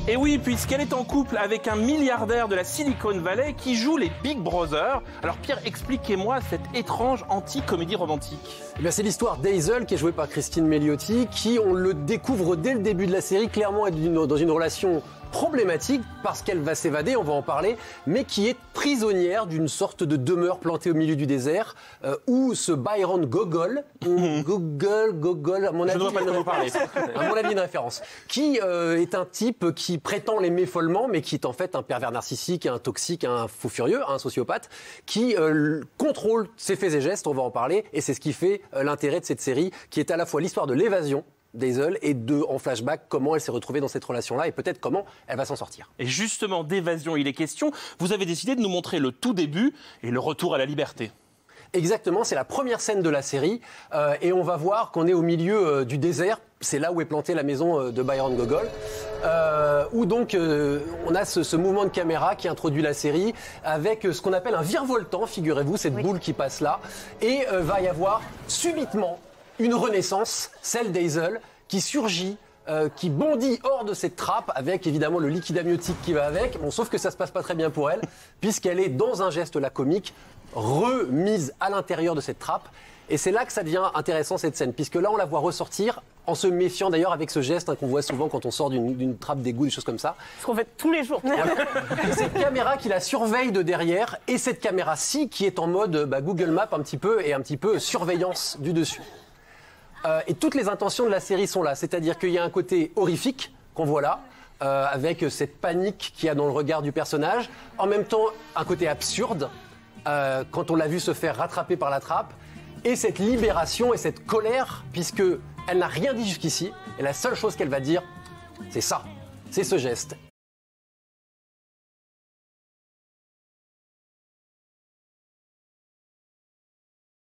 Et oui, puisqu'elle est en couple avec un milliardaire de la Silicon Valley qui joue les Big Brothers. Alors Pierre, expliquez-moi cette étrange anti-comédie romantique. Eh c'est l'histoire d'Hazel, qui est jouée par Christine Milioti, qui, on le découvre dès le début de la série, clairement est dans une relation problématique parce qu'elle va s'évader, on va en parler, mais qui est prisonnière d'une sorte de demeure plantée au milieu du désert où ce Byron Gogol, Gogol, à mon avis, une référence, qui est un type qui prétend l'aimer follement, mais qui est en fait un pervers narcissique, un toxique, un fou furieux, un sociopathe, qui contrôle ses faits et gestes, on va en parler, et c'est ce qui fait l'intérêt de cette série, qui est à la fois l'histoire de l'évasion d'Hazel et en flashback comment elle s'est retrouvée dans cette relation-là et peut-être comment elle va s'en sortir. Et justement, d'évasion il est question. Vous avez décidé de nous montrer le tout début et le retour à la liberté. Exactement, c'est la première scène de la série et on va voir qu'on est au milieu du désert. C'est là où est plantée la maison de Byron Gogol, où donc on a ce mouvement de caméra qui introduit la série avec ce qu'on appelle un virevoltant, figurez-vous, cette boule qui passe là, et va y avoir subitement une renaissance, celle d'Hazel, qui surgit, qui bondit hors de cette trappe, avec évidemment le liquide amniotique qui va avec. Bon, sauf que ça se passe pas très bien pour elle, puisqu'elle est dans un geste là comique, remise à l'intérieur de cette trappe. Et c'est là que ça devient intéressant cette scène, puisque là on la voit ressortir, en se méfiant d'ailleurs avec ce geste qu'on voit souvent quand on sort d'une trappe d'égout, des choses comme ça. Ce qu'on fait tous les jours. Voilà. Et cette caméra qui la surveille de derrière, et cette caméra-ci qui est en mode Google Maps un petit peu, et un petit peu surveillance du dessus. Et toutes les intentions de la série sont là, c'est-à-dire qu'il y a un côté horrifique qu'on voit là, avec cette panique qu'il y a dans le regard du personnage, en même temps un côté absurde, quand on l'a vu se faire rattraper par la trappe, et cette libération et cette colère, puisqu'elle n'a rien dit jusqu'ici, et la seule chose qu'elle va dire, c'est ça, c'est ce geste.